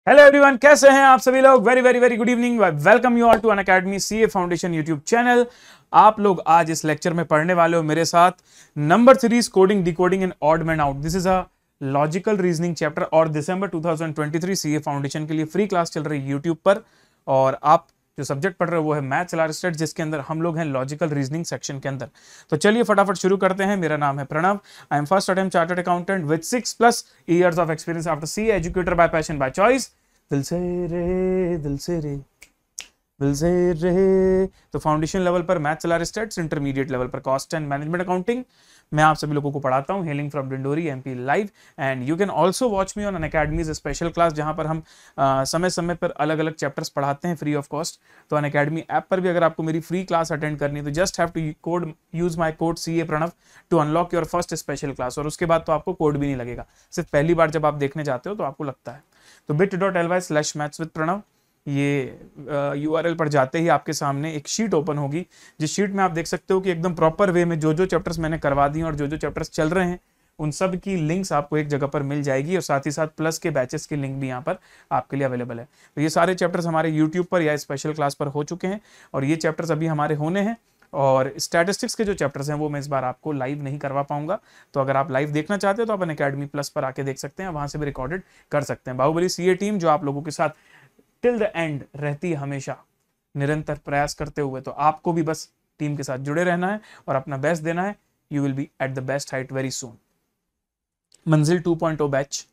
Hello everyone, कैसे हैं आप सभी लोग। Very very very good evening. Welcome you all to Unacademy CA foundation YouTube channel. आप लोग आज इस लेक्चर में पढ़ने वाले हो मेरे साथ number series coding decoding in odd man out. This is a logical reasoning chapter और दिसंबर 2023 सीए फाउंडेशन के लिए फ्री क्लास चल रही है यूट्यूब पर। और आप जो सब्जेक्ट पढ़ रहे हो वो है मैथ्स एलारिस्टेट, जिसके अंदर हम लोग हैं लॉजिकल रीजनिंग सेक्शन के अंदर। तो चलिए फटाफट शुरू करते हैं। मेरा नाम है Pranav. I am first attempt chartered accountant with 6+ years of experience after CA, educator by passion by choice. दिल से रे, दिल से रे, दिल से रे। तो फाउंडेशन लेवल पर मैथ्स एलारिस्टेट्स, इंटरमीडिएट लेवल पर कॉस्ट एंड मैनेजमेंट अकाउंटिंग मैं आप सभी लोगों को पढ़ाता हूं, hailing from Dindori MP live. And you can also watch me on Unacademy's special class, जहां पर हम समय समय पर अलग अलग चैप्टर्स पढ़ाते हैं फ्री ऑफ कॉस्ट। तो अनअकैडमी ऐप पर भी अगर आपको मेरी फ्री क्लास अटेंड करनी है तो just have to use my code CA Pranav to unlock your first special class. और उसके बाद तो आपको कोड भी नहीं लगेगा, सिर्फ पहली बार जब आप देखने जाते हो तो आपको लगता है। तो bit.ly/mathswithpranav ये URL पर जाते ही आपके सामने एक शीट ओपन होगी, जिस शीट में आप देख सकते हो कि एकदम प्रॉपर वे में जो जो चैप्टर्स मैंने करवा दिए और जो जो चैप्टर्स चल रहे हैं उन सब की लिंक्स आपको एक जगह पर मिल जाएगी। और साथ ही साथ प्लस के बैचेस की लिंक भी यहाँ पर आपके लिए अवेलेबल है। तो ये सारे चैप्टर्स हमारे यूट्यूब पर या स्पेशल क्लास पर हो चुके हैं और ये चैप्टर्स अभी हमारे होने हैं। और स्टैटिस्टिक्स के जो चैप्टर्स हैं वो मैं इस बार आपको लाइव नहीं करवा पाऊंगा। तो अगर आप लाइव देखना चाहते हो तो आप अनअकैडमी प्लस पर आके देख सकते हैं, वहां से भी रिकॉर्डेड कर सकते हैं। बाहुबली CA टीम जो आप लोगों के साथ टिल द एंड रहती है, हमेशा निरंतर प्रयास करते हुए। तो आपको भी बस टीम के साथ जुड़े रहना है और अपना बेस्ट देना है। You will be at the best height very soon. मंजिल 2.0 बैच,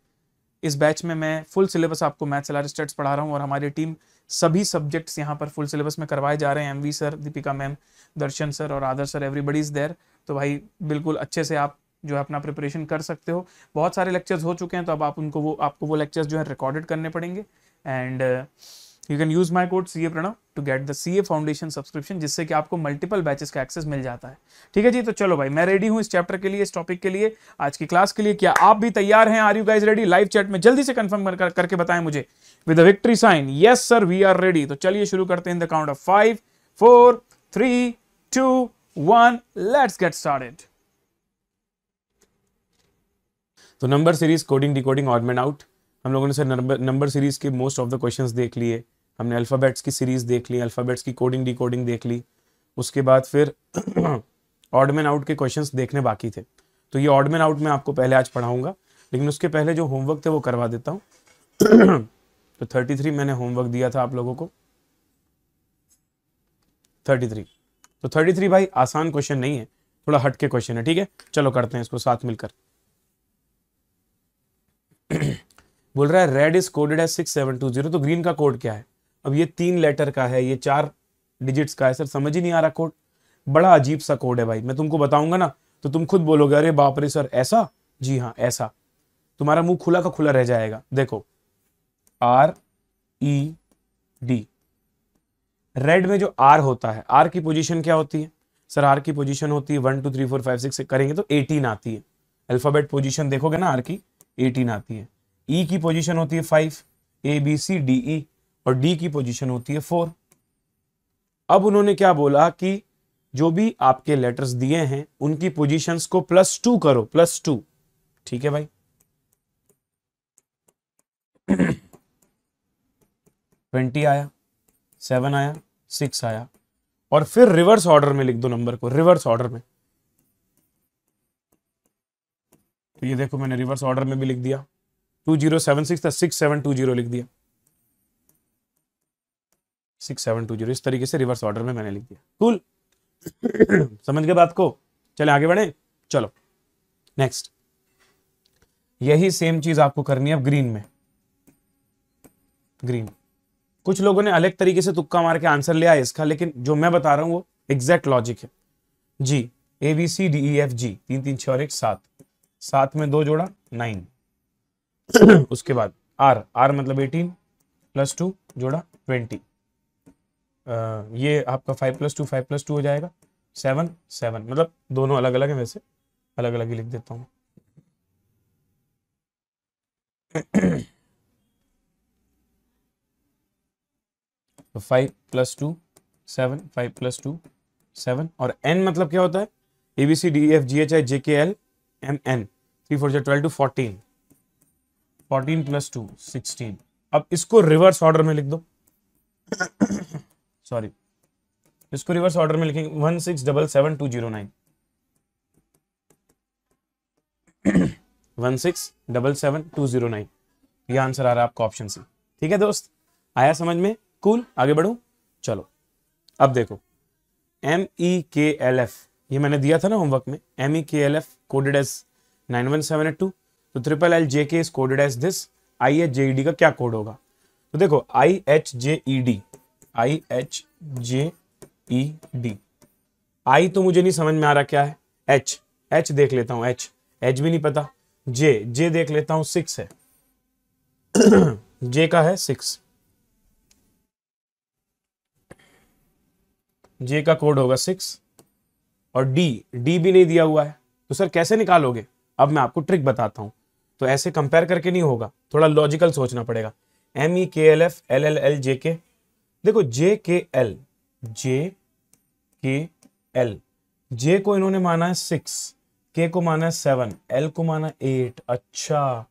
इस बैच में मैं फुल सिलेबस आपको मैथ्स एलारिस्टेट्स पढ़ा रहा हूँ और हमारी टीम सभी सब्जेक्ट्स यहाँ पर फुल सिलेबस में करवाए जा रहे हैं। MV सर, दीपिका मैम, दर्शन सर और आदर्श सर, एवरीबडी इज देयर। तो भाई बिल्कुल अच्छे से आप जो है अपना प्रिपरेशन कर सकते हो। बहुत सारे लेक्चर्स हो चुके हैं तो अब आपको वो लेक्चर्स जो है रिकॉर्डेड करने पड़ेंगे। And you can use my code CA Pranav to get the CA foundation subscription, जिससे कि आपको मल्टीपल बैचेस का एक्सेस मिल जाता है। ठीक है जी, तो चलो भाई मैं रेडी हूं इस चैप्टर के लिए, इस टॉपिक के लिए, आज की क्लास के लिए। क्या आप भी तैयार हैं? Are you guys ready? Live chat में जल्दी से कंफर्म करके बताएं मुझे with the victory sign. Yes sir, we are ready. तो चलिए शुरू करते हैं in the count of 5 4 3 2 1। Let's get started. तो number series coding decoding odd man out, हम लोगों ने सर नंबर सीरीज के मोस्ट ऑफ द क्वेश्चंस देख लिए। हमने अल्फाबेट्स की सीरीज देख ली, अल्फाबेट्स की कोडिंग डिकोडिंग देख ली। उसके बाद फिर ऑड मैन आउट के क्वेश्चंस देखने बाकी थे। तो ये ऑड मैन आउट मैं आपको पहले आज पढ़ाऊंगा, लेकिन उसके पहले जो होमवर्क थे वो करवा देता हूँ। तो 33 मैंने होमवर्क दिया था आप लोगों को, 33। तो 33 भाई आसान क्वेश्चन नहीं है, थोड़ा हटके क्वेश्चन है। ठीक है, चलो करते हैं इसको साथ मिलकर। बोल रहा है रेड इज कोडेड एज 6720, तो ग्रीन का कोड क्या है? अब ये 3 लेटर का है, ये 4 डिजिट्स का है। सर समझ ही नहीं आ रहा कोड, बड़ा अजीब सा कोड है भाई। मैं तुमको बताऊंगा ना तो तुम खुद बोलोगे अरे बाप रे सर ऐसा। जी हाँ ऐसा, तुम्हारा मुंह खुला का खुला रह जाएगा। देखो RED, रेड में जो R होता है, R की पोजीशन क्या होती है? सर R की पोजीशन होती है 1 2 3 4 5 6 से करेंगे तो 18 आती है। अल्फाबेट पोजीशन देखोगे ना R की 18 आती है। E की पोजीशन होती है 5, ABCDE, और D की पोजीशन होती है 4। अब उन्होंने क्या बोला कि जो भी आपके लेटर्स दिए हैं उनकी पोजीशंस को +2 करो, +2। ठीक है भाई। 20 आया, 7 आया, 6 आया, और फिर रिवर्स ऑर्डर में लिख दो नंबर को, रिवर्स ऑर्डर में। तो ये देखो मैंने रिवर्स ऑर्डर में भी लिख दिया। 2076 था, 6720 लिख दिया, 6720। इस तरीके से रिवर्स ऑर्डर में मैंने लिख दिया। कूल समझ गए बात को? चले आगे बढ़े। चलो नेक्स्ट, यही सेम चीज आपको करनी है अब ग्रीन में। ग्रीन कुछ लोगों ने अलग तरीके से तुक्का मार के आंसर लिया है इसका, लेकिन जो मैं बता रहा हूं वो एग्जैक्ट लॉजिक है। जी ABCDEFG 3 3 6 और 1 7, 7 में 2 जोड़ा 9। उसके बाद R मतलब 18 +2 जोड़ा 20। ये आपका 5 + 2 5 + 2 हो जाएगा 7 7, मतलब दोनों अलग अलग है, वैसे अलग अलग ही लिख देता हूं। तो 5 + 2 7, 5 + 2 7, और N मतलब क्या होता है? ABCDEFGHIJKLMN 3 4 12 to 14, 14 + 2 16, अब इसको रिवर्स ऑर्डर में लिख दो, सॉरी, इसको रिवर्स ऑर्डर में लिखेंगे 1677209 1677209, ये आंसर आ रहा है आपका ऑप्शन सी। ठीक है दोस्त, आया समझ में? कूल, आगे बढ़ो। चलो अब देखो MEKLF, ये मैंने दिया था ना होमवर्क में, MEKLF कोडेड एज 91782, तो LLJK is coded as this. IHJED का क्या कोड होगा? तो देखो IHJED, I तो मुझे नहीं समझ में आ रहा क्या है, H देख लेता हूं, H भी नहीं पता, J देख लेता हूं, 6 है, J का है 6, J का कोड होगा 6, और D भी नहीं दिया हुआ है, तो सर कैसे निकालोगे? अब मैं आपको ट्रिक बताता हूं। तो ऐसे कंपेयर करके नहीं होगा, थोड़ा लॉजिकल सोचना पड़ेगा। MEKLF LLJK, देखो JKL, J को इन्होंने माना है 6, K को माना है 7, L को माना 8। अच्छा,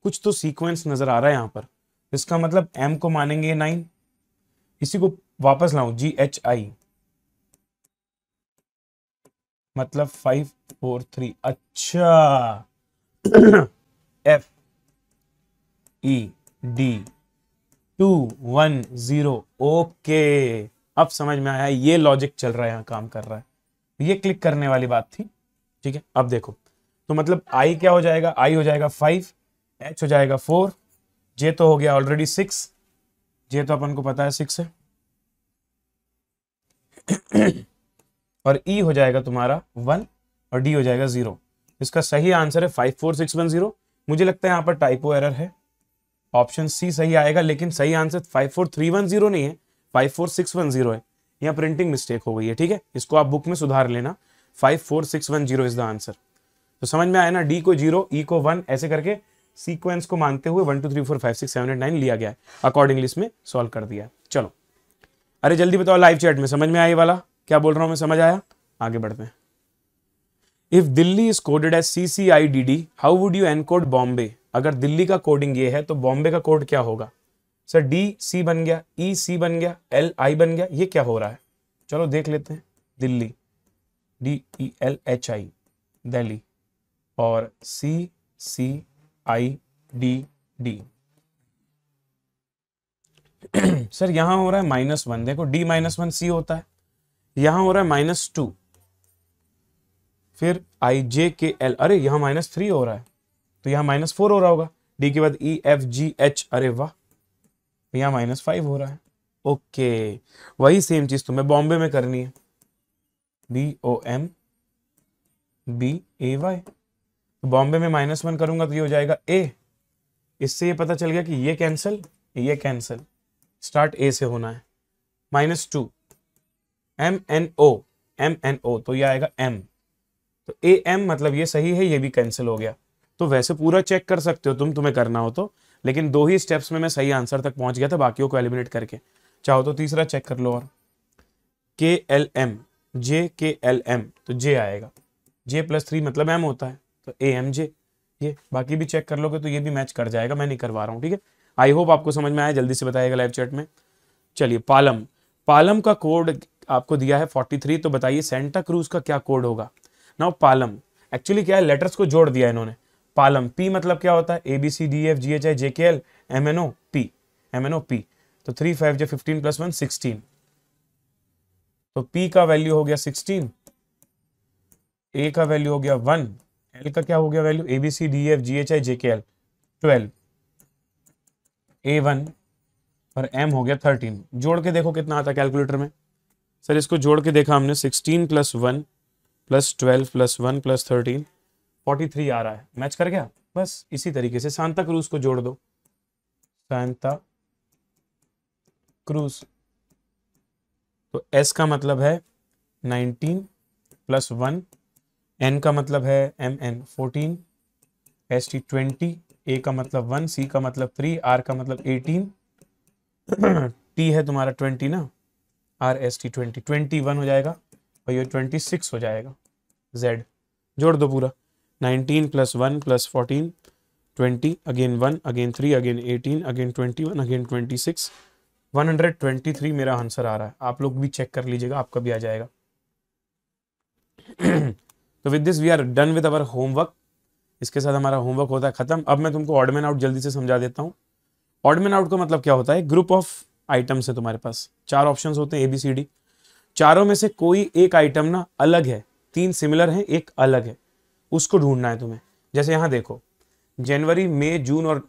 कुछ तो सीक्वेंस नजर आ रहा है यहां पर, इसका मतलब M को मानेंगे 9, इसी को वापस लाऊं, GHI मतलब 5 4 3, अच्छा FED 210, ओके, अब समझ में आया, ये लॉजिक चल रहा है, यहां काम कर रहा है, ये क्लिक करने वाली बात थी। ठीक है, अब देखो, तो मतलब I क्या हो जाएगा? I हो जाएगा 5, H हो जाएगा 4, J तो हो गया ऑलरेडी 6, J तो अपन को पता है 6 है, और E हो जाएगा तुम्हारा 1, और D हो जाएगा 0। इसका सही आंसर है 54610। मुझे लगता है यहां पर टाइपो एरर है, ऑप्शन सी सही आएगा, लेकिन सही आंसर 54310 नहीं है, 54610 है, यहाँ प्रिंटिंग मिस्टेक हो गई है। ठीक है, इसको आप बुक में सुधार लेना, 54610 इज द आंसर। तो समझ में आया ना, डी को 0, ई को 1, ऐसे करके सीक्वेंस को मानते हुए 1 2 3 4 5 6 7 8 9 लिया गया है, अकॉर्डिंगली इसमें सॉल्व कर दिया है। चलो, अरे जल्दी बताओ लाइव चैट में, समझ में आया ये वाला क्या बोल रहा हूं मैं? समझ आया? आगे बढ़ते हैं। If Delhi is coded as CCIDD, how would you encode Bombay? अगर दिल्ली का कोडिंग ये है तो बॉम्बे का कोड क्या होगा? सर DC बन गया, EC बन गया, LI बन गया, ये क्या हो रहा है? चलो देख लेते हैं। दिल्ली DELHI, दिल्ली, और CCIDD। सर यहां हो रहा है -1, देखो D -1 C होता है, यहां हो रहा है -2, फिर IJKL, अरे यहां -3 हो रहा है, तो यहां -4 हो रहा होगा, D के बाद EFGH, अरे वाह, यहां -5 हो रहा है। ओके, वही सेम चीज तुम्हें बॉम्बे में करनी है, BOMBAY, बॉम्बे में -1 करूंगा तो ये हो जाएगा A, इससे ये पता चल गया कि ये कैंसिल, ये कैंसिल, स्टार्ट A से होना है, -2, MNO, तो ये आएगा M, तो AM मतलब ये सही है, ये भी कैंसिल हो गया। तो वैसे पूरा चेक कर सकते हो तुम्हें करना हो तो, लेकिन 2 ही स्टेप्स में मैं सही आंसर तक पहुंच गया था, बाकियों को एलिमिनेट करके। चाहो तो तीसरा चेक कर लो, और KLM, JKLM, तो J आएगा, J +3 मतलब M होता है, तो AMJ, ये बाकी भी चेक कर लोगे तो ये भी मैच कर जाएगा, मैं नहीं करवा रहा हूँ। ठीक है, आई होप आपको समझ में आया, जल्दी से बताइएगा लाइव चैट में। चलिए, पालम का कोड आपको दिया है 43, तो बताइए सेंटा क्रूज का क्या कोड होगा? नाउ पालम एक्चुअली क्या है, लेटर्स को जोड़ दिया इन्होंने। पालम, P मतलब क्या होता है? ABCDEFGHI JKL MNO P, तो 3 5 15 + 1 16, तो P का वैल्यू हो गया 16, A का वैल्यू हो गया 1, L का क्या हो गया वैल्यू? ABCDEFGHI JKL 12, A1, और M हो गया 13। जोड़ के देखो कितना आता है कैलकुलेटर में। सर इसको जोड़ के देखा हमने, 16 + 1 + 12 + 1 + 13, 43 आ रहा है, मैच कर गया। बस इसी तरीके से सांता क्रूज को जोड़ दो, सांता क्रूज, तो S का मतलब है 19 + 1, N का मतलब है MN 14, ST 20, A का मतलब 1, C का मतलब 3, R का मतलब 18, T है तुम्हारा 20 ना, RST 20, 21 हो जाएगा, और ये 26 हो जाएगा। Z जोड़ दो पूरा, 19 + 1 + 14 20, again 1, again 3, again 18, again 21, again 26, 123 मेरा आंसर आ रहा है। आप लोग भी चेक कर लीजिएगा, आपका भी आ जाएगा। तो with this we are done with our homework. इसके साथ हमारा होमवर्क होता है खत्म। अब मैं तुमको ऑड मैन आउट जल्दी से समझा देता हूँ। ऑड मैन आउट का मतलब क्या होता है? ग्रुप ऑफ आइटम्स है तुम्हारे पास, 4 ऑप्शंस होते हैं ABCD। चारों में से कोई एक आइटम ना अलग है, 3 सिमिलर हैं, एक अलग है, उसको ढूंढना है तुम्हें। जैसे यहाँ देखो, जनवरी मई जून और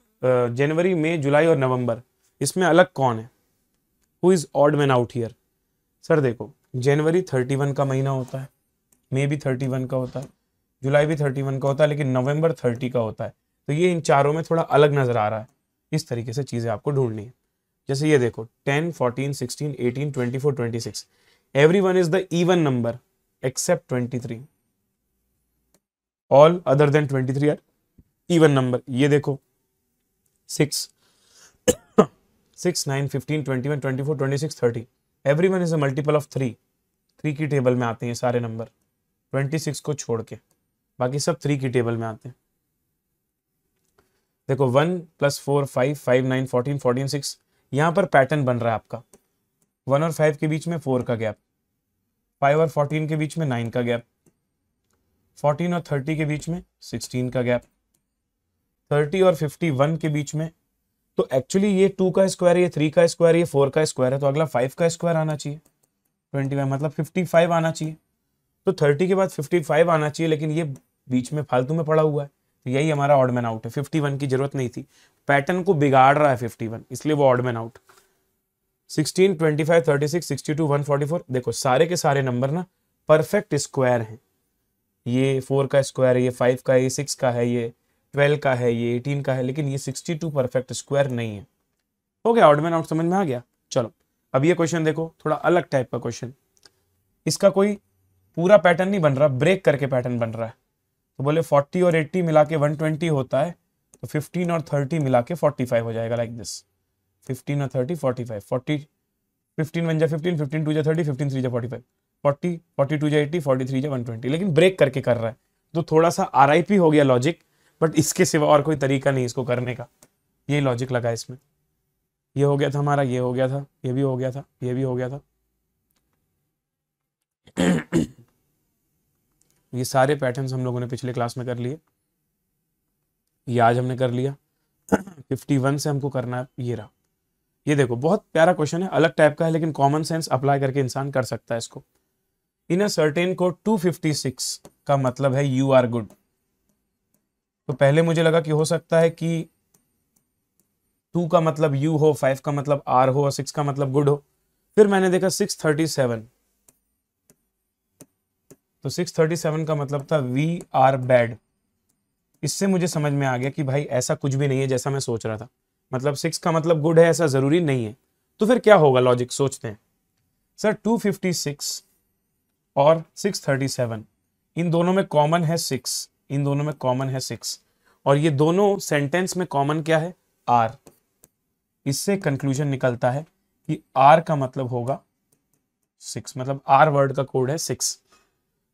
जनवरी मई जुलाई और नवंबर, इसमें अलग कौन है? Who is odd man out here? Sir देखो, जनवरी 31 का महीना होता है, मई भी 31 का होता है, जुलाई भी 31 का होता है, लेकिन नवंबर 30 का होता है। तो ये इन चारों में थोड़ा अलग नजर आ रहा है। इस तरीके से चीजें आपको ढूंढनी है। जैसे ये देखो, 10, 14, 16, 18, 24, 26, everyone is the even number except 23. All other than 23 are even number. ये देखो 6, 6, 9, 15, 21, 24, 26, 30. Everyone is a multiple of 3. 3 की टेबल में आते हैं सारे नंबर, 26 को छोड़ के बाकी सब 3 की टेबल में आते हैं। देखो 1 + 4 5, 5 9 14, 14 6, यहां पर पैटर्न बन रहा है आपका। 1 और 5 के बीच में 4 का गैप, 5 और 14 के बीच में 9 का गैप, 14 और 30 के बीच में 16 का गैप, 30 और 51 के बीच में, तो एक्चुअली ये 2 का स्क्वायर, ये 3 का स्क्वायर, ये 4 का स्क्वायर है, तो अगला 5 का स्क्वायर आना चाहिए। 25 मतलब 55 आना चाहिए। तो 30 के बाद 55 आना चाहिए, लेकिन ये बीच में फालतू में पड़ा हुआ है, तो यही हमारा ऑड मैन आउट है। 51 की जरूरत नहीं थी, पैटर्न को बिगाड़ रहा है 51, इसलिए वो ऑड मैन आउट। 16, 25, 36, 62, 144, देखो सारे के सारे नंबर ना परफेक्ट स्क्वायर हैं। ये 4 का स्क्वायर है, ये 5 का है, ये 6 का है, ये 12 का है, ये 18 का है, लेकिन ये 62 परफेक्ट स्क्वायर नहीं है। हो गया, ऑड मैन आउट समझ में आ गया। चलो अब ये क्वेश्चन देखो, थोड़ा अलग टाइप का क्वेश्चन। इसका कोई पूरा पैटर्न नहीं बन रहा, ब्रेक करके पैटर्न बन रहा है। तो बोले 40 और 80 मिला के 120 होता है, तो 15 और 30 मिला के 45 हो जाएगा, लाइक दिस। 15 और 30 45, 40 15 1 जा 15, 15 2 जा 30, 15 3 जा 45, 40 42 जा 80, 43 जा 120, लेकिन ब्रेक करके कर रहा है। तो थोड़ा सा RIP हो गया लॉजिक, बट इसके सिवा और कोई तरीका नहीं इसको करने का। ये लॉजिक लगा इसमें। ये हो गया था हमारा, ये हो गया था, ये भी हो गया था, ये भी हो गया था। ये सारे पैटर्न्स हम लोगों ने पिछले क्लास में कर लिए, ये आज हमने कर लिया। 51 से हमको करना है, ये रहा। ये देखो बहुत प्यारा क्वेश्चन है, अलग टाइप का है, लेकिन कॉमन सेंस अप्लाई करके इंसान कर सकता है इसको। इन अ सर्टेन कोड 256 का मतलब है यू आर गुड। तो पहले मुझे लगा कि हो सकता है कि 2 का मतलब यू हो, 5 का मतलब आर हो और 6 का मतलब गुड हो। फिर मैंने देखा 637, तो 637 का मतलब था वी आर बैड। इससे मुझे समझ में आ गया कि भाई ऐसा कुछ भी नहीं है जैसा मैं सोच रहा था, मतलब 6 का मतलब गुड है ऐसा जरूरी नहीं है। तो फिर क्या होगा, लॉजिक सोचते हैं। सर 256 और 637, इन दोनों में कॉमन है 6, इन दोनों में कॉमन है 6, और ये दोनों सेंटेंस में कॉमन क्या है, आर। इससे कंक्लूजन निकलता है कि आर का मतलब होगा 6, मतलब आर वर्ड का कोड है 6।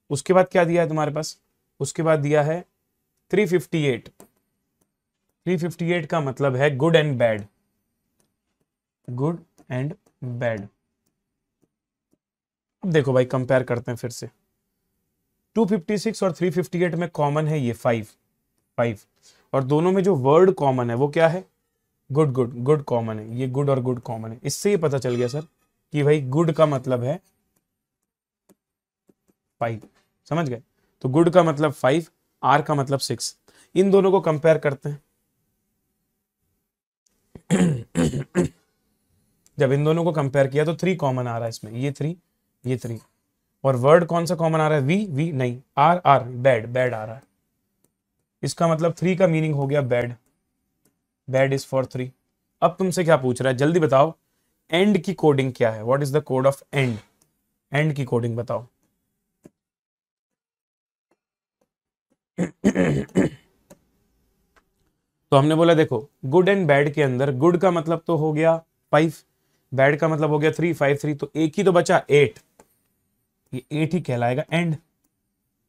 उसके बाद क्या दिया है तुम्हारे पास, उसके बाद दिया है 358। 358 का मतलब है good and bad, good and bad. अब देखो भाई कंपेयर करते हैं फिर से। 256 और 358 में कॉमन है ये 5, और दोनों में जो वर्ड कॉमन है वो क्या है, गुड। गुड कॉमन है, ये गुड और गुड कॉमन है। इससे ये पता चल गया सर कि भाई गुड का मतलब है 5, समझ गए। तो गुड का मतलब 5, आर का मतलब 6। इन दोनों को कंपेयर करते हैं। जब इन दोनों को कंपेयर किया तो 3 कॉमन आ रहा है इसमें, ये 3, ये 3, और वर्ड कौन सा कॉमन आ रहा है, वी नहीं, आर बैड आ रहा है। इसका मतलब 3 का मीनिंग हो गया बैड इज फॉर 3। अब तुमसे क्या पूछ रहा है, जल्दी बताओ, एंड की कोडिंग क्या है, what is the code of and, and की कोडिंग बताओ। तो हमने बोला देखो, गुड एंड बैड के अंदर गुड का मतलब तो हो गया 5, बैड का मतलब हो गया 3, 5 3, तो एक ही तो बचा 8, ये 8 ही कहलाएगा एंड।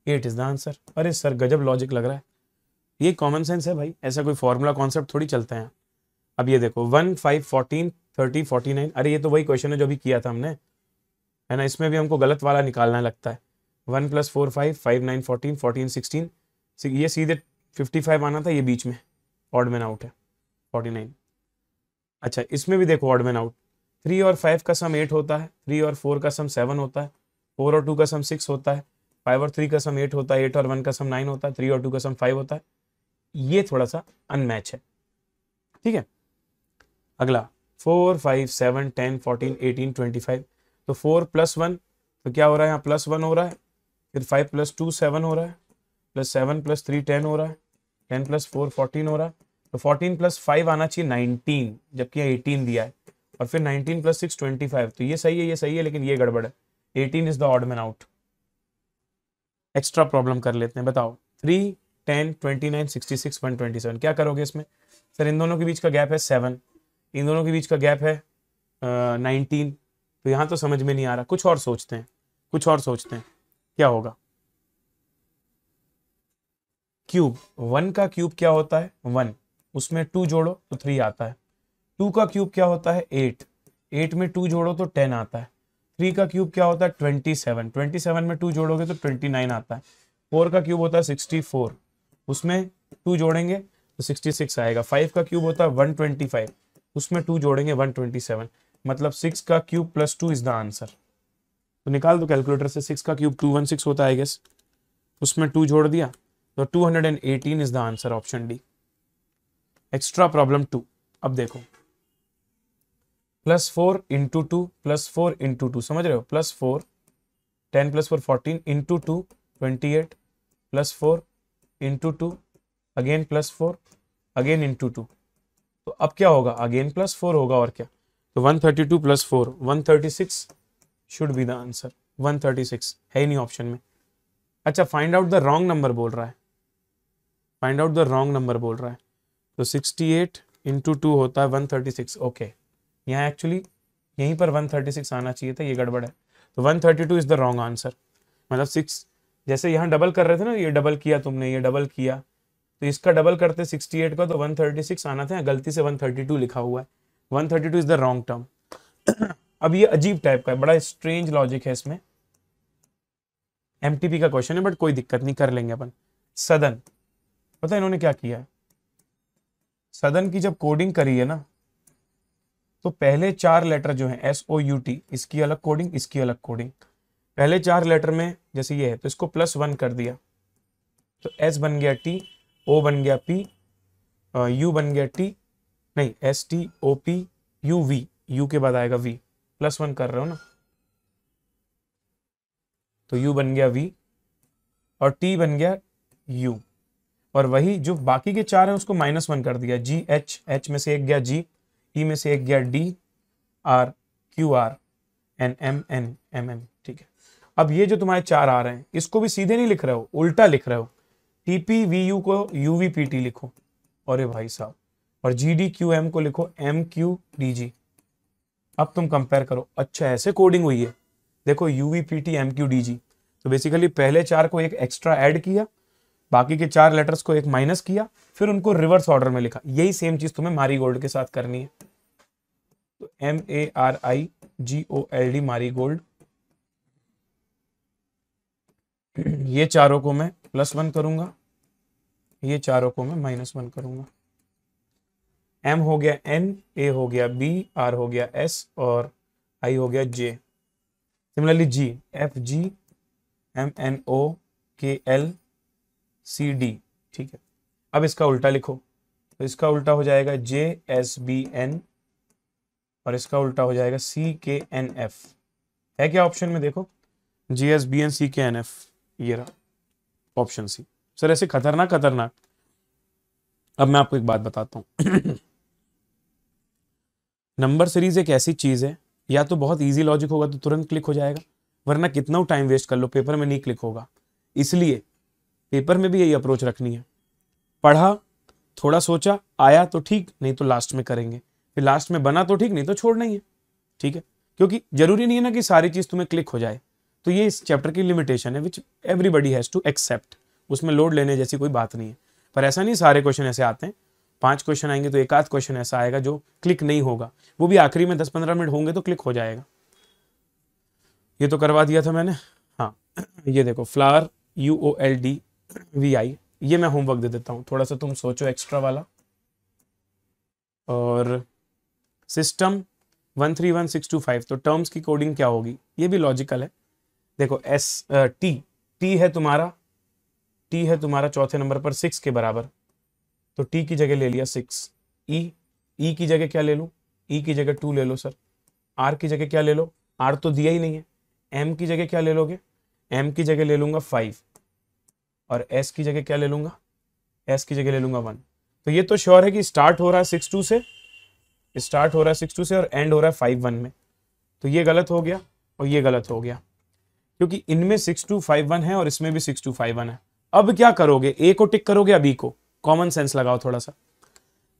8 is the answer. अरे सर गजब लॉजिक लग रहा है, ये कॉमन सेंस है भाई, ऐसा कोई फॉर्मूला कॉन्सेप्ट थोड़ी चलते हैं। अब ये देखो 1 5 14 30 49, अरे ये तो वही क्वेश्चन है जो भी किया था हमने, है ना। इसमें भी हमको गलत वाला निकालना लगता है। 1 + 4 5 5 9 14 14 16, ये सीधे 55 आना था, ये बीच में ऑड मैन आउट है 49। अच्छा इसमें भी देखो ऑड मैन आउट, 3 और 5 का सम 8 होता है, 3 और 4 का सम 7 होता है, 4 और 2 का सम 6 होता है, 5 और 3 का सम 8 होता है, 8 और 1 का सम 9 होता है, 3 और 2 का सम 5 होता है। ये थोड़ा सा अनमैच है, ठीक है। अगला 4 5 7 10 14 18 25, तो 4 + 1 तो क्या हो रहा है, यहाँ +1 हो रहा है, फिर 5 + 2 7 हो रहा है, +7 + 3 10 हो रहा है, 10 + 4 14 हो रहा है, तो 14 + 5 आना चाहिए 19, जबकि यहाँ 18 दिया है, और फिर 19 + 6 25, तो ये सही है, ये सही है, लेकिन ये गड़बड़ है। 18 is the odd man out. Extra problem कर लेते हैं, बताओ 3 10 29 66 127, क्या करोगे इसमें? सर इन दोनों के बीच का गैप है 7, इन दोनों के बीच का गैप है 19, तो यहाँ तो समझ में नहीं आ रहा, कुछ और सोचते हैं, कुछ और सोचते हैं क्या होगा। क्यूब, 1 का क्यूब क्या होता है 1, उसमें 2 जोड़ो तो 3 आता है। 2 का क्यूब क्या होता है 8, 8 में 2 जोड़ो तो 10 आता है। 3 का क्यूब क्या होता है 27, 27 में 2 जोड़ोगे तो 29 आता है। 4 का क्यूब होता है 64, उसमें 2 जोड़ेंगे तो 66 आएगा। 5 का क्यूब होता है 125, उसमें 2 जोड़ेंगे 127, मतलब 6 का क्यूब + 2 इज द आंसर। तो निकाल दो कैलकुलेटर से, 6 का क्यूब 216 होता है आई गेस, उसमें 2 जोड़ दिया तो 218 is the answer, option D. Extra problem 2, अब देखो +4 × 2 +4 × 2, समझ रहे हो, +4 10 + 4 14 × 2 28 +4 × 2 अगेन +4 अगेन × 2, तो अब क्या होगा, अगेन +4 होगा, और क्या, तो 132 + 4 136 शुड बी द आंसर। 136 है ही नहीं ऑप्शन में। अच्छा find out the wrong number बोल रहा है, find out the wrong number बोल रहा है, तो 68 × 2 होता है 136, ओके, यहाँ एक्चुअली यहीं पर 136 आना चाहिए था, ये गड़बड़ है, तो 132 इज द रॉन्ग आंसर। मतलब 6, जैसे यहाँ डबल कर रहे थे ना, ये डबल किया तुमने, ये डबल किया, तो इसका डबल करते 68 का तो 136 आना था, गलती से 132 लिखा हुआ है, 132 इज द रॉन्ग टर्म। अब ये अजीब टाइप का है, बड़ा स्ट्रेंज लॉजिक है इसमें, एमटीपी का क्वेश्चन है बट कोई दिक्कत नहीं, कर लेंगे अपन। सदन, पता है इन्होंने क्या किया है, सदन की जब कोडिंग करी है ना, तो पहले 4 लेटर जो है SOUT, इसकी अलग कोडिंग, इसकी अलग कोडिंग। पहले 4 लेटर में जैसे ये है तो इसको +1 कर दिया, तो S बन गया T, O बन गया P, U बन गया T, नहीं STOP UV, U के बाद आएगा V, +1 कर रहे हो ना, तो U बन गया V और T बन गया U, और वही जो बाकी के 4 हैं उसको -1 कर दिया, G H, H में से एक गया G, E में से एक गया D, R Q R, N M N M M, ठीक है। अब ये जो तुम्हारे 4 आ रहे हैं इसको भी सीधे नहीं लिख रहे हो, उल्टा लिख रहे हो, TPVU को UVPT लिखो, अरे भाई साहब, और GDQM को लिखो MQDG। अब तुम कंपेयर करो, अच्छा ऐसे कोडिंग हुई है, देखो UVPT MQDG, तो बेसिकली पहले 4 को एक एक्स्ट्रा ऐड किया, बाकी के 4 लेटर्स को एक माइनस किया, फिर उनको रिवर्स ऑर्डर में लिखा। यही सेम चीज तुम्हें मारीगोल्ड के साथ करनी है, तो MARIGOLD मारीगोल्ड, ये चारों को मैं +1 करूंगा, ये चारों को मैं -1 करूंगा। M हो गया N, A हो गया B, R हो गया S और I हो गया J। Similarly G, F G M N O K L C D, ठीक है। अब इसका उल्टा लिखो, तो इसका उल्टा हो जाएगा J S B N और इसका उल्टा हो जाएगा C K N F। है क्या ऑप्शन में, देखो J S B N C K N F, ये रहा ऑप्शन सी। सर ऐसे खतरनाक खतरनाक। अब मैं आपको एक बात बताता हूं नंबर सीरीज एक ऐसी चीज है, या तो बहुत इजी लॉजिक होगा तो तुरंत क्लिक हो जाएगा, वरना कितना टाइम वेस्ट कर लो पेपर में नहीं क्लिक होगा। इसलिए पेपर में भी यही अप्रोच रखनी है, पढ़ा, थोड़ा सोचा, आया तो ठीक, नहीं तो लास्ट में करेंगे, फिर लास्ट में बना तो ठीक, नहीं तो छोड़ना ही है, ठीक है। क्योंकि जरूरी नहीं है ना कि सारी चीज तुम्हें क्लिक हो जाए, तो ये इस चैप्टर की लिमिटेशन है which everybody has to accept, उसमें लोड लेने जैसी कोई बात नहीं है। पर ऐसा नहीं सारे क्वेश्चन ऐसे आते हैं, 5 क्वेश्चन आएंगे तो एक आध क्वेश्चन ऐसा आएगा जो क्लिक नहीं होगा, वो भी आखिरी में 10-15 मिनट होंगे तो क्लिक हो जाएगा। ये तो करवा दिया था मैंने। हाँ, ये देखो फ्लावर UOLDVI, ये मैं होमवर्क दे देता हूँ, थोड़ा सा तुम सोचो एक्स्ट्रा वाला। और सिस्टम 131625, तो टर्म्स की कोडिंग क्या होगी, ये भी लॉजिकल है। देखो टी है तुम्हारा चौथे नंबर पर 6 के बराबर, तो टी की जगह ले लिया 6। ई की जगह क्या ले लूँ, ई की जगह 2 ले लो सर। आर की जगह क्या ले लो, आर तो दिया ही नहीं है। एम की जगह क्या ले लोगे, एम की जगह ले लूंगा 5। और एस की जगह क्या ले लूंगा, एस की जगह ले लूंगा 1। तो ये तो श्योर है कि स्टार्ट हो रहा है 6-2 से, और एंड हो रहा है 5-1 में। तो ये गलत हो गया और ये गलत हो गया, क्योंकि इनमें 6251 है और इसमें भी 6251 है। अब क्या करोगे, ए को टिक करोगे या बी को? कॉमन सेंस लगाओ थोड़ा सा।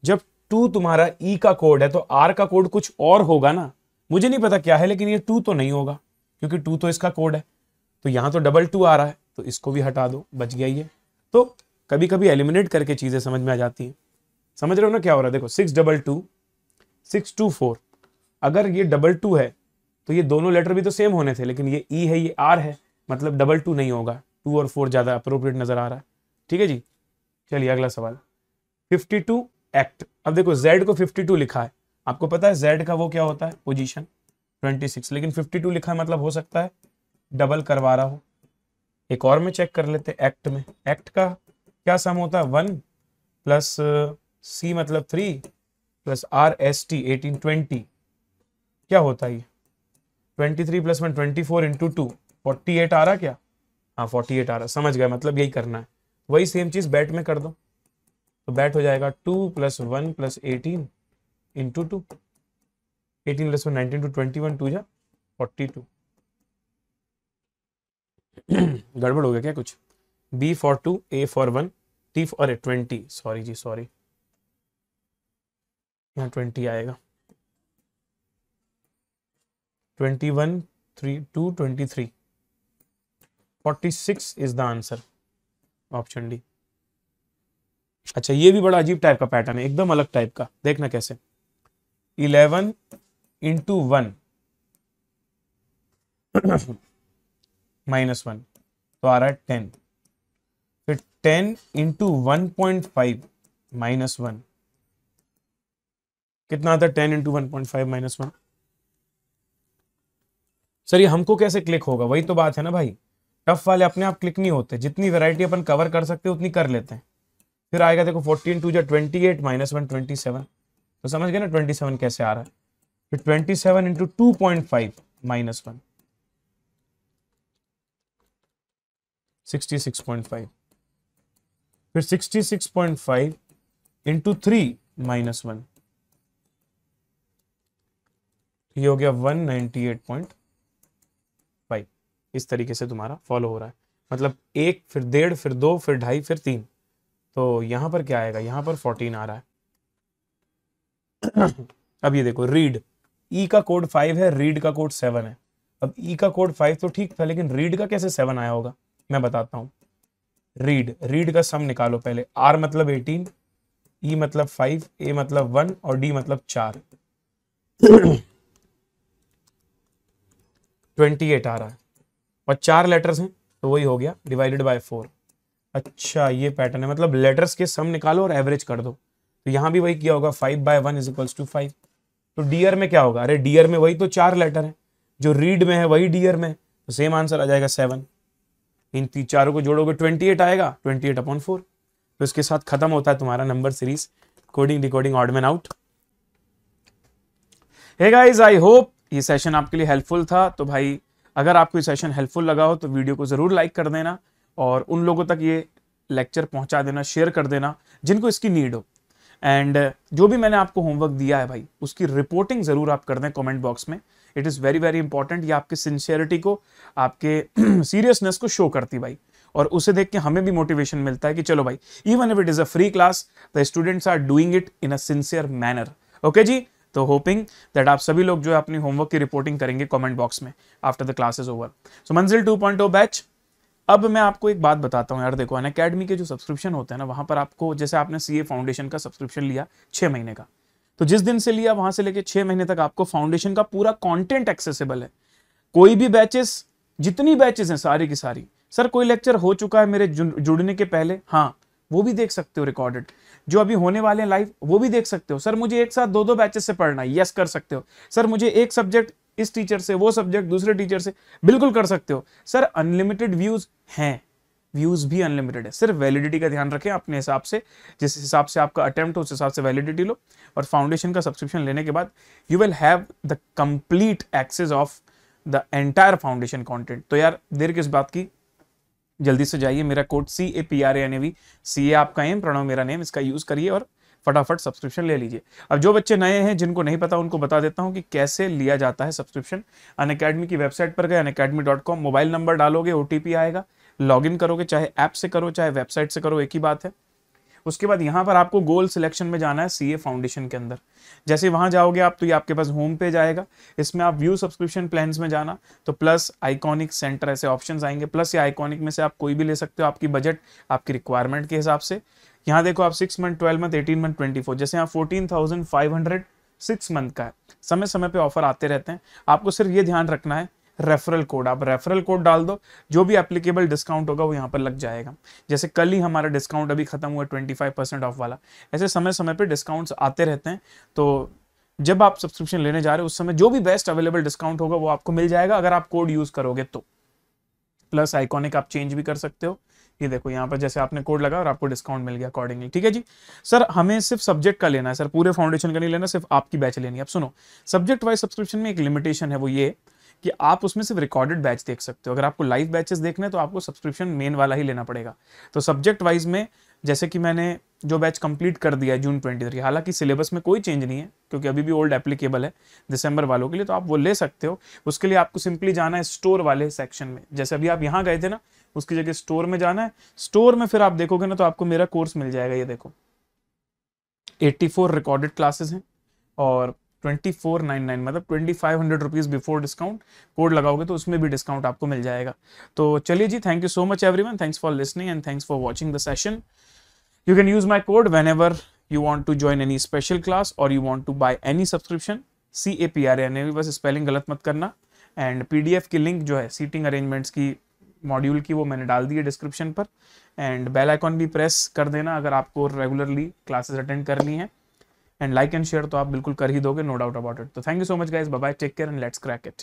जब 2 तुम्हारा ई का कोड है तो आर का कोड कुछ और होगा ना, मुझे नहीं पता क्या है, लेकिन ये 2 तो नहीं होगा क्योंकि 2 तो इसका कोड है। तो यहां तो 2 आ रहा है, तो इसको भी हटा दो, बच गया ये। तो कभी कभी एलिमिनेट करके चीजें समझ में आ जाती हैं। समझ रहे हो ना क्या हो रहा है? देखो 622 624, अगर ये 2 है तो ये दोनों लेटर भी तो सेम होने थे, लेकिन ये ई है ये आर है, मतलब 2 नहीं होगा। 2 और 4 ज्यादा अप्रोप्रिएट नजर आ रहा है। ठीक है जी, चलिए अगला सवाल। 52 एक्ट। अब देखो Z को 52 लिखा है, आपको पता है Z का वो क्या होता है, पोजीशन 26, लेकिन 52 लिखा है, मतलब हो सकता है डबल करवा रहा हो। एक और में चेक कर लेते एक्ट में। एक्ट का क्या सम होता है, 1 प्लस C मतलब 3 प्लस RST 18 20, क्या होता है ये 23 प्लस 1 24 इंटू 2 48 आ रहा क्या? हाँ 48 आ रहा, समझ गया, मतलब यही करना है। वही सेम चीज बैट में कर दो, तो बैट हो जाएगा 2 plus 1 plus 18 into 2, 18 plus 1 19 to 21 2 जा 42। गड़बड़ हो गया क्या कुछ? B for 2, A for 1, T for, अरे 20, सॉरी जी सॉरी, यहाँ 20 आएगा। 21 3 2 23, 46 is the answer, option D. अच्छा ये भी बड़ा अजीब टाइप का पैटर्न है, एकदम अलग टाइप का, देखना कैसे। 11 इंटू 1 माइनस 1, तो आ रहा है 10। फिर 10 इंटू 1.5 माइनस 1, कितना आता है 10 इंटू 1.5 माइनस 1? सर ये हमको कैसे क्लिक होगा, वही तो बात है ना भाई, टफ वाले अपने आप क्लिक नहीं होते, जितनी वैरायटी अपन कवर कर सकते हैं उतनी कर लेते हैं। फिर आएगा देखो 14 2 28 माइनस 1 27, तो समझ गए ना 27 कैसे आ रहा है। फिर 27 इंटू 2.5 माइनस 1 66.5, फिर 66.5 इंटू 3 माइनस 1, ये हो गया 198.5। इस तरीके से तुम्हारा फॉलो हो रहा है, मतलब 1 फिर 1.5 फिर 2 फिर 2.5 फिर 3, तो यहां पर क्या आएगा, यहां पर 14 आ रहा है। अब ये देखो रीड, ई का कोड 5 है, रीड का कोड 7 है। अब ई का कोड 5 तो ठीक था, लेकिन रीड का कैसे 7 आया होगा, मैं बताता हूं। रीड का सम निकालो पहले। आर मतलब 18, ई मतलब 5, ए मतलब 1 और डी मतलब 4। 28 आ रहा है और 4 लेटर्स हैं, तो वही हो गया डिवाइडेड बाय 4। अच्छा ये पैटर्न है, मतलब लेटर्स के सम निकालो और एवरेज कर दो। तो यहां भी वही किया होगा, 5/1 इज इक्वल्स टू 5। तो डीयर में क्या होगा, अरे डीयर में वही तो 4 लेटर है जो रीड में है, वही डीयर में, तो सेम आंसर आ जाएगा 7। इन चारों को जोड़ोगे 28 आएगा, 28/4। तो इसके साथ खत्म होता है तुम्हारा number series coding decoding odd man out. Hey guys, I hope ये सेशन आपके लिए हेल्पफुल था। तो भाई अगर आपको ये सेशन हेल्पफुल लगा हो तो वीडियो को जरूर लाइक कर देना और उन लोगों तक ये लेक्चर पहुंचा देना, शेयर कर देना जिनको इसकी नीड हो। एंड जो भी मैंने आपको होमवर्क दिया है भाई, उसकी रिपोर्टिंग जरूर आप कर दें कमेंट बॉक्स में। It is very very important, ये आपकी सिंसियरिटी को, आपके सीरियसनेस को शो करती भाई, और उसे देख के हमें भी मोटिवेशन मिलता है कि चलो भाई, even if it is a free class, the students are doing it in a sincere manner. Okay जी, तो होपिंग दैट आप सभी लोग जो है अपनी होमवर्क की रिपोर्टिंग करेंगे कमेंट बॉक्स में after the class is over. So Manzil 2.0 batch अब मैं आपको एक बात बताता हूँ यार, देखो अनअकैडमी के जो सब्सक्रिप्शन होते हैं ना, वहां पर आपको, जैसे आपने सीए फाउंडेशन का सब्सक्रिप्शन लिया 6 महीने का, तो जिस दिन से लिया वहां से लेके 6 महीने तक आपको फाउंडेशन का पूरा कंटेंट एक्सेसिबल है। कोई भी बैचेस, जितनी बैचेस हैं सारी की सारी, सर कोई लेक्चर हो चुका है मेरे जुड़ने के पहले, हाँ वो भी देख सकते हो रिकॉर्डेड। जो अभी होने वाले हैं लाइव वो भी देख सकते हो। सर मुझे एक साथ दो दो बैचेस से पढ़ना है, यस कर सकते हो। सर मुझे एक सब्जेक्ट इस टीचर से, वो सब्जेक्ट दूसरे टीचर से, बिल्कुल कर सकते हो। सर अनलिमिटेड व्यूज हैं, व्यूज भी अनलिमिटेड है, सिर्फ वैलिडिटी का ध्यान रखें अपने हिसाब से, जिस हिसाब से आपका अटेम्प्ट हो उस हिसाब से वैलिडिटी लो। और फाउंडेशन का सब्सक्रिप्शन लेने के बाद you will have the complete access of the entire foundation content. तो यार देर किस बात की, जल्दी से जाइए, मेरा कोड CAPRANAV, CA आपका एम, प्रणव मेरा नेम, इसका यूज करिए और फटाफट सब्सक्रिप्शन ले लीजिए। अब जो बच्चे नए हैं जिनको नहीं पता उनको बता देता हूं कि कैसे लिया जाता है सब्सक्रिप्शन। अनअकैडमी की वेबसाइट पर गए, unacademy.com, मोबाइल नंबर डालोगे, OTP आएगा, लॉगिन करोगे, चाहे ऐप से करो चाहे वेबसाइट से करो, एक ही बात है। उसके बाद यहां पर आपको गोल सिलेक्शन में जाना है सीए फाउंडेशन के अंदर। जैसे वहां जाओगे आप तो ये आपके पास होम पेज आएगा, इसमें आप व्यू सब्सक्रिप्शन प्लान्स में जाना, तो प्लस, आइकॉनिक, सेंटर ऐसे ऑप्शंस आएंगे। प्लस या आइकॉनिक में से आप कोई भी ले सकते हो, आपकी बजट, आपकी रिक्वायरमेंट के हिसाब से। यहाँ देखो आप 6 मंथ, 12 मंथ, 18 मंथ, 24, जैसे यहाँ 14,500 6 मंथ का है। समय समय पे ऑफर आते रहते हैं, आपको सिर्फ ये ध्यान रखना है रेफरल कोड, आप रेफरल कोड डाल दो, जो भी एप्लीकेबल डिस्काउंट होगा वो यहाँ पर लग जाएगा। जैसे कल ही हमारा डिस्काउंट अभी खत्म हुआ 25% ऑफ वाला, ऐसे समय समय पे डिस्काउंट्स आते रहते हैं। तो जब आप सब्सक्रिप्शन लेने जा रहे हो उस समय जो भी बेस्ट अवेलेबल डिस्काउंट होगा वो आपको मिल जाएगा अगर आप कोड यूज करोगे तो। प्लस आइकॉनिक आप चेंज भी कर सकते हो, ये देखो यहाँ पर जैसे आपने कोड लगा और आपको डिस्काउंट मिल गया अकॉर्डिंगली। ठीक है जी। सर हमें सिर्फ सब्जेक्ट का लेना है, सर पूरे फाउंडेशन का नहीं लेना, सिर्फ आपकी बैच लेनी है। अब सुनो, सब्जेक्ट वाइज सब्सक्रिप्शन में एक लिमिटेशन है, वो ये कि आप उसमें सिर्फ रिकॉर्डेड बैच देख सकते हो। अगर आपको लाइव बैचेस देखने हैं तो आपको सब्सक्रिप्शन मेन वाला ही लेना पड़ेगा। तो सब्जेक्ट वाइज में जैसे कि मैंने जो बैच कंप्लीट कर दिया है जून 23, हालांकि सिलेबस में कोई चेंज नहीं है क्योंकि अभी भी ओल्ड एप्लीकेबल है दिसंबर वालों के लिए, तो आप वो ले सकते हो। उसके लिए आपको सिंपली जाना है स्टोर वाले सेक्शन में, जैसे अभी आप यहाँ गए थे ना, उसकी जगह स्टोर में जाना है। स्टोर में फिर आप देखोगे ना तो आपको मेरा कोर्स मिल जाएगा, ये देखो 84 रिकॉर्डेड क्लासेस हैं और 2499 मतलब 2500 रुपीज बिफोर डिस्काउंट। कोड लगाओगे तो उसमें भी डिस्काउंट आपको मिल जाएगा। तो चलिए जी, thank you so much everyone, thanks for listening and thanks for watching the session. You can use my code whenever you want to join any special class or you want to buy any subscription, CAPRANAV, बस spelling गलत मत करना। And PDF की link जो है seating arrangements की module की वो मैंने डाल दी है डिस्क्रिप्शन पर। एंड बेल आइकॉन भी प्रेस कर देना अगर आपको रेगुलरली क्लासेस अटेंड करनी है। एंड लाइक एंड शेयर तो आप बिल्कुल कर ही दोगे, नो डाउट अबाउट इट। तो thank you so much guys, bye bye, take care and let's crack it.